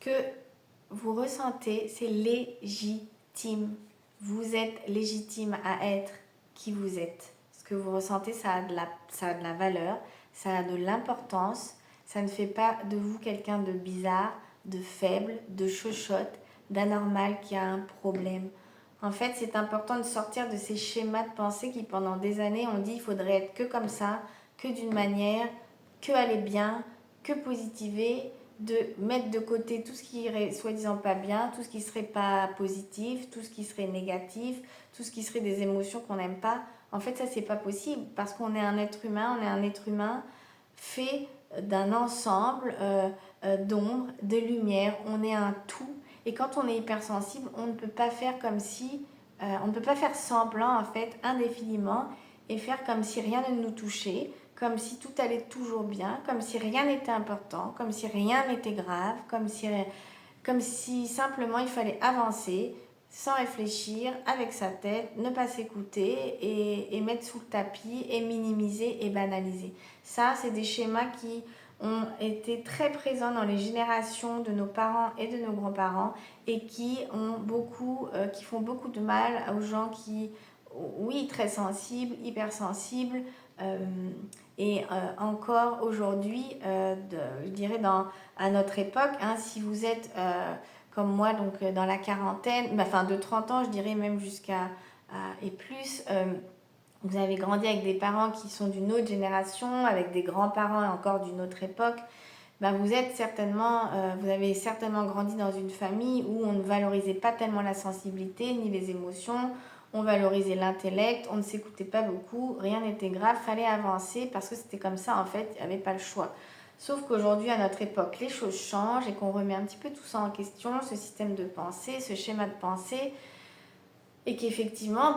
que vous ressentez, c'est légitime. Vous êtes légitime à être qui vous êtes. Ce que vous ressentez, ça a de la valeur, ça a de l'importance. Ça ne fait pas de vous quelqu'un de bizarre, de faible, de chochotte, d'anormal qui a un problème. En fait, c'est important de sortir de ces schémas de pensée qui, pendant des années, ont dit qu'il faudrait être que comme ça, que d'une manière, que aller bien, que positiver, de mettre de côté tout ce qui irait soi-disant pas bien, tout ce qui serait pas positif, tout ce qui serait négatif, tout ce qui serait des émotions qu'on n'aime pas. En fait, ça, c'est pas possible parce qu'on est un être humain fait d'un ensemble d'ombre, de lumière, on est un tout. Et quand on est hypersensible, on ne peut pas faire comme si, on ne peut pas faire semblant en fait indéfiniment et faire comme si rien ne nous touchait, comme si tout allait toujours bien, comme si rien n'était important, comme si rien n'était grave, comme si simplement il fallait avancer sans réfléchir, avec sa tête, ne pas s'écouter et mettre sous le tapis et minimiser et banaliser. Ça, c'est des schémas qui ont été très présents dans les générations de nos parents et de nos grands-parents et qui font beaucoup de mal aux gens qui, oui, très sensibles, hypersensibles, encore aujourd'hui, je dirais à notre époque, hein, si vous êtes comme moi, donc dans la quarantaine, enfin de 30 ans, je dirais même jusqu'à et plus, vous avez grandi avec des parents qui sont d'une autre génération, avec des grands-parents encore d'une autre époque, ben vous avez certainement grandi dans une famille où on ne valorisait pas tellement la sensibilité ni les émotions, on valorisait l'intellect, on ne s'écoutait pas beaucoup, rien n'était grave, fallait avancer parce que c'était comme ça en fait, il n'y avait pas le choix. Sauf qu'aujourd'hui, à notre époque, les choses changent et qu'on remet un petit peu tout ça en question, ce système de pensée, ce schéma de pensée, et qu'effectivement,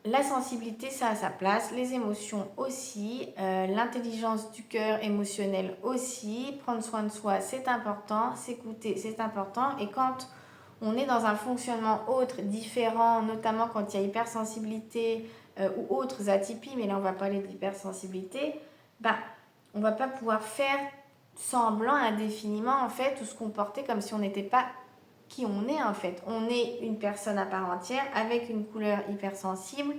la sensibilité, ça a sa place, les émotions aussi, l'intelligence du cœur émotionnel aussi, prendre soin de soi, c'est important, s'écouter, c'est important, et quand on est dans un fonctionnement autre, différent, notamment quand il y a hypersensibilité ou autres atypies, mais là on va parler d'hypersensibilité, on ne va pas pouvoir faire semblant indéfiniment en fait ou se comporter comme si on n'était pas qui on est en fait. On est une personne à part entière avec une couleur hypersensible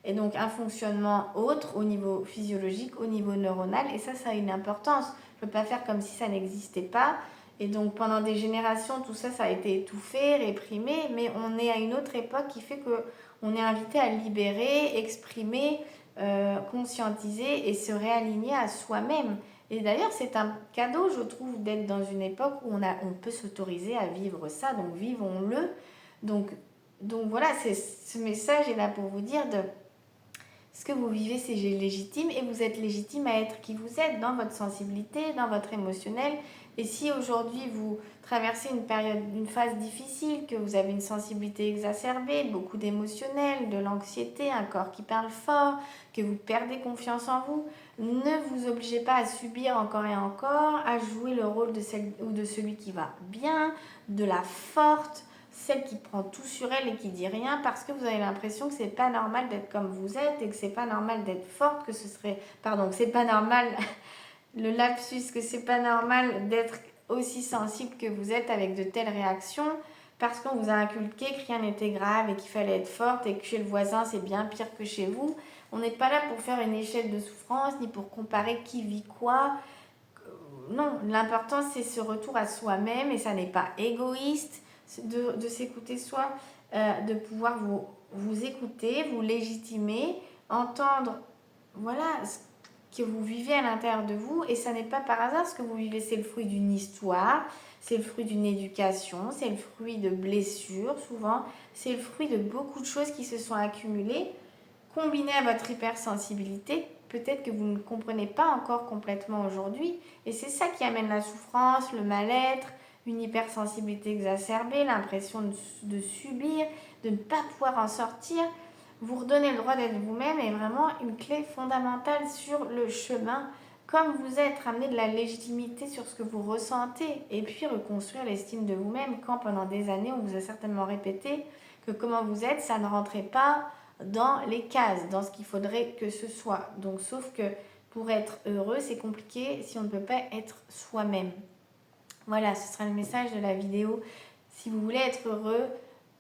et donc un fonctionnement autre au niveau physiologique, au niveau neuronal, et ça a une importance. Je ne peux pas faire comme si ça n'existait pas. Et donc pendant des générations, tout ça, ça a été étouffé, réprimé, mais on est à une autre époque qui fait qu'on est invité à libérer, exprimer, conscientiser et se réaligner à soi-même. Et d'ailleurs, c'est un cadeau, je trouve, d'être dans une époque où on peut s'autoriser à vivre ça, donc vivons-le. Donc voilà, ce message est là pour vous dire de ce que vous vivez, c'est légitime et vous êtes légitime à être qui vous êtes dans votre sensibilité, dans votre émotionnel. Et si aujourd'hui vous traversez une phase difficile, que vous avez une sensibilité exacerbée, beaucoup d'émotionnel, de l'anxiété, un corps qui parle fort, que vous perdez confiance en vous, ne vous obligez pas à subir encore et encore, à jouer le rôle de celle ou de celui qui va bien, de la forte, celle qui prend tout sur elle et qui dit rien parce que vous avez l'impression que c'est pas normal d'être comme vous êtes et que c'est pas normal d'être forte, que c'est pas normal, le lapsus, que c'est pas normal d'être aussi sensible que vous êtes avec de telles réactions parce qu'on vous a inculqué que rien n'était grave et qu'il fallait être forte et que chez le voisin c'est bien pire que chez vous. On n'est pas là pour faire une échelle de souffrance ni pour comparer qui vit quoi. Non, l'important c'est ce retour à soi-même et ça n'est pas égoïste de s'écouter soi, de pouvoir vous écouter, vous légitimer, entendre voilà ce que vous vivez à l'intérieur de vous et ça n'est pas par hasard ce que vous vivez, c'est le fruit d'une histoire, c'est le fruit d'une éducation, c'est le fruit de blessures souvent, c'est le fruit de beaucoup de choses qui se sont accumulées, combinées à votre hypersensibilité, peut-être que vous ne comprenez pas encore complètement aujourd'hui et c'est ça qui amène la souffrance, le mal-être, une hypersensibilité exacerbée, l'impression de subir, de ne pas pouvoir en sortir. Vous redonnez le droit d'être vous-même est vraiment une clé fondamentale sur le chemin. Comme vous êtes, ramener de la légitimité sur ce que vous ressentez et puis reconstruire l'estime de vous-même quand pendant des années on vous a certainement répété que comment vous êtes, ça ne rentrait pas dans les cases, dans ce qu'il faudrait que ce soit. Donc sauf que pour être heureux, c'est compliqué si on ne peut pas être soi-même. Voilà, ce sera le message de la vidéo. Si vous voulez être heureux,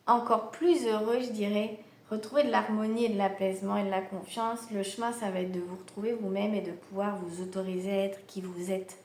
encore plus heureux, je dirais, retrouver de l'harmonie et de l'apaisement et de la confiance, le chemin, ça va être de vous retrouver vous-même et de pouvoir vous autoriser à être qui vous êtes.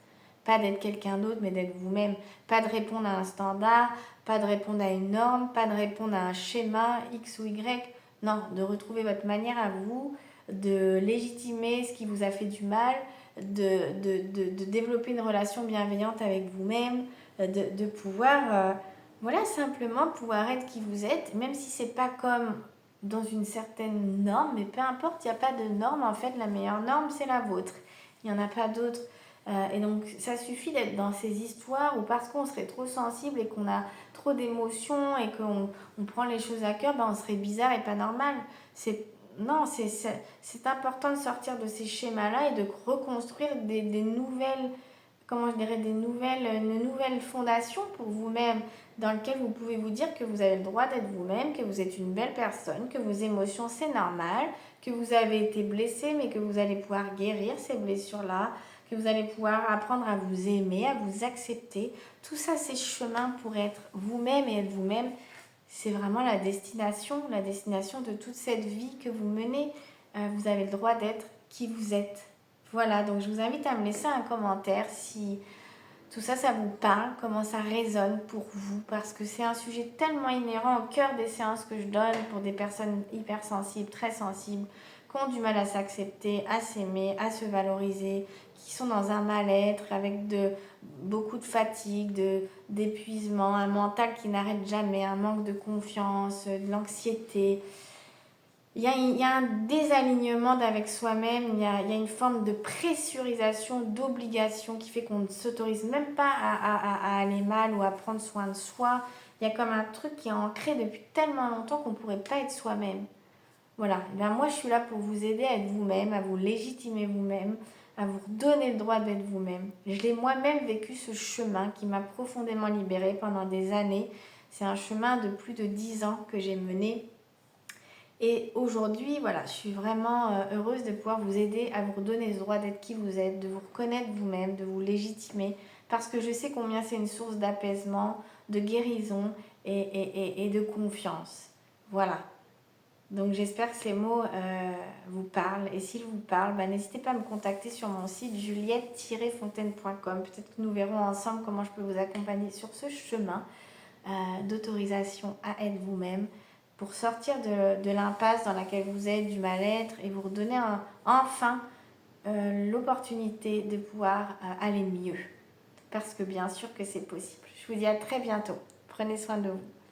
Pas d'être quelqu'un d'autre, mais d'être vous-même. Pas de répondre à un standard, pas de répondre à une norme, pas de répondre à un schéma X ou Y. Non, de retrouver votre manière à vous, de légitimer ce qui vous a fait du mal, de développer une relation bienveillante avec vous-même, de pouvoir, voilà, simplement pouvoir être qui vous êtes, même si c'est pas comme dans une certaine norme, mais peu importe, il n'y a pas de norme, en fait, la meilleure norme, c'est la vôtre. Il n'y en a pas d'autre. Et donc, ça suffit d'être dans ces histoires où parce qu'on serait trop sensible et qu'on a trop d'émotions et qu'on prend les choses à cœur, ben on serait bizarre et pas normal. Non, c'est important de sortir de ces schémas-là et de reconstruire des nouvelles, comment je dirais, une nouvelle fondation pour vous-même, dans lequel vous pouvez vous dire que vous avez le droit d'être vous-même, que vous êtes une belle personne, que vos émotions c'est normal, que vous avez été blessé mais que vous allez pouvoir guérir ces blessures-là, que vous allez pouvoir apprendre à vous aimer, à vous accepter. Tout ça, c'est chemin pour être vous-même et être vous-même. C'est vraiment la destination de toute cette vie que vous menez. Vous avez le droit d'être qui vous êtes. Voilà, donc je vous invite à me laisser un commentaire si tout ça, ça vous parle, comment ça résonne pour vous, parce que c'est un sujet tellement inhérent au cœur des séances que je donne pour des personnes hypersensibles, très sensibles, qui ont du mal à s'accepter, à s'aimer, à se valoriser, qui sont dans un mal-être avec beaucoup de fatigue, d'épuisement, un mental qui n'arrête jamais, un manque de confiance, de l'anxiété. Il y a un désalignement avec soi-même, il y a une forme de pressurisation, d'obligation qui fait qu'on ne s'autorise même pas à aller mal ou à prendre soin de soi. Il y a comme un truc qui est ancré depuis tellement longtemps qu'on ne pourrait pas être soi-même. Voilà, et bien moi je suis là pour vous aider à être vous-même, à vous légitimer vous-même, à vous redonner le droit d'être vous-même. Je l'ai moi-même vécu ce chemin qui m'a profondément libérée pendant des années. C'est un chemin de plus de 10 ans que j'ai mené. Et aujourd'hui, voilà, je suis vraiment heureuse de pouvoir vous aider à vous redonner le droit d'être qui vous êtes, de vous reconnaître vous-même, de vous légitimer, parce que je sais combien c'est une source d'apaisement, de guérison et de confiance. Voilà. Donc j'espère que ces mots vous parlent. Et s'ils vous parlent, bah, n'hésitez pas à me contacter sur mon site juliette-fontaine.com. Peut-être que nous verrons ensemble comment je peux vous accompagner sur ce chemin d'autorisation à être vous-même pour sortir de l'impasse dans laquelle vous êtes, du mal-être, et vous redonner enfin l'opportunité de pouvoir aller mieux. Parce que bien sûr que c'est possible. Je vous dis à très bientôt. Prenez soin de vous.